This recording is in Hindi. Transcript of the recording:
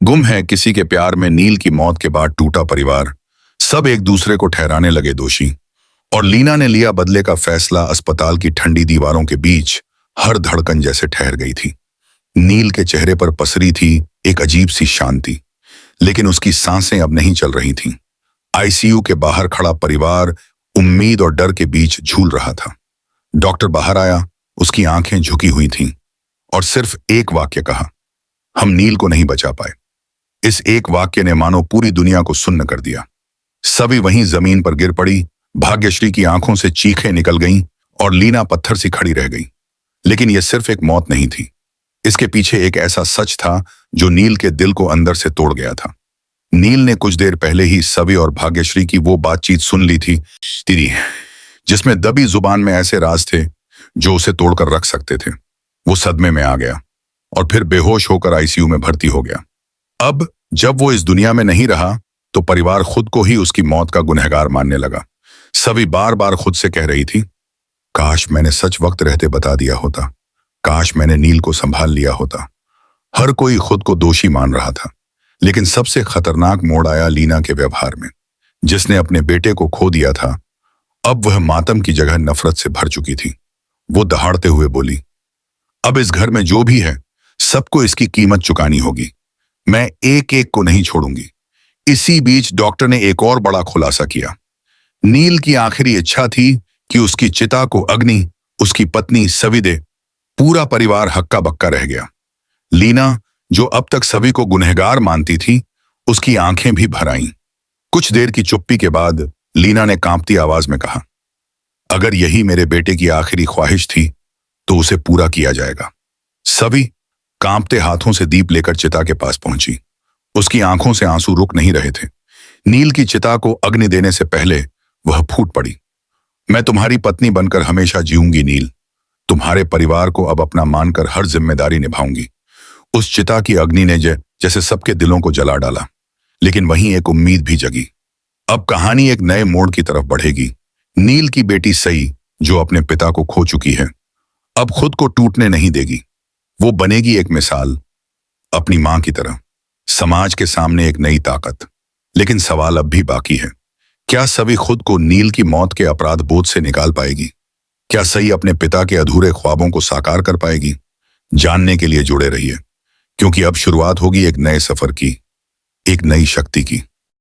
गुम है किसी के प्यार में नील की मौत के बाद टूटा परिवार। सब एक दूसरे को ठहराने लगे दोषी और लीना ने लिया बदले का फैसला। अस्पताल की ठंडी दीवारों के बीच हर धड़कन जैसे ठहर गई थी। नील के चेहरे पर पसरी थी एक अजीब सी शांति, लेकिन उसकी सांसें अब नहीं चल रही थीं। आईसीयू के बाहर खड़ा परिवार उम्मीद और डर के बीच झूल रहा था। डॉक्टर बाहर आया, उसकी आंखें झुकी हुई थीं और सिर्फ एक वाक्य कहा, हम नील को नहीं बचा पाए। इस एक वाक्य ने मानो पूरी दुनिया को सुन्न कर दिया। सभी वहीं जमीन पर गिर पड़ी। भाग्यश्री की आंखों से चीखें निकल गईं और लीना पत्थर सी खड़ी रह गई। लेकिन यह सिर्फ एक मौत नहीं थी, इसके पीछे एक ऐसा सच था जो नील के दिल को अंदर से तोड़ गया था। नील ने कुछ देर पहले ही सभी और भाग्यश्री की वो बातचीत सुन ली थी जिसमें दबी जुबान में ऐसे राज थे जो उसे तोड़कर रख सकते थे। वो सदमे में आ गया और फिर बेहोश होकर आईसीयू में भर्ती हो गया। अब जब वो इस दुनिया में नहीं रहा तो परिवार खुद को ही उसकी मौत का गुनहगार मानने लगा। सभी बार बार खुद से कह रही थी, काश मैंने सच वक्त रहते बता दिया होता, काश मैंने नील को संभाल लिया होता। हर कोई खुद को दोषी मान रहा था, लेकिन सबसे खतरनाक मोड़ आया लीना के व्यवहार में। जिसने अपने बेटे को खो दिया था, अब वह मातम की जगह नफरत से भर चुकी थी। वो दहाड़ते हुए बोली, अब इस घर में जो भी है सबको इसकी कीमत चुकानी होगी। मैं एक एक को नहीं छोड़ूंगी। इसी बीच डॉक्टर ने एक और बड़ा खुलासा किया। नील की आखिरी इच्छा थी कि उसकी चिता को अग्नि, उसकी पत्नी सभी दे। पूरा परिवार हक्का बक्का रह गया। लीना, जो अब तक सभी को गुनहगार मानती थी, उसकी आंखें भी भर आईं। कुछ देर की चुप्पी के बाद लीना ने कांपती आवाज में कहा, अगर यही मेरे बेटे की आखिरी ख्वाहिश थी तो उसे पूरा किया जाएगा। सभी कांपते हाथों से दीप लेकर चिता के पास पहुंची। उसकी आंखों से आंसू रुक नहीं रहे थे। नील की चिता को अग्नि देने से पहले वह फूट पड़ी। मैं तुम्हारी पत्नी बनकर हमेशा जीऊंगी नील। तुम्हारे परिवार को अब अपना मानकर हर जिम्मेदारी निभाऊंगी। उस चिता की अग्नि ने जैसे सबके दिलों को जला डाला, लेकिन वहीं एक उम्मीद भी जगी। अब कहानी एक नए मोड़ की तरफ बढ़ेगी। नील की बेटी सई, जो अपने पिता को खो चुकी है, अब खुद को टूटने नहीं देगी। वो बनेगी एक मिसाल, अपनी मां की तरह, समाज के सामने एक नई ताकत। लेकिन सवाल अब भी बाकी है, क्या सभी खुद को नील की मौत के अपराध बोझ से निकाल पाएगी? क्या सई अपने पिता के अधूरे ख्वाबों को साकार कर पाएगी? जानने के लिए जुड़े रहिए, क्योंकि अब शुरुआत होगी एक नए सफर की, एक नई शक्ति की।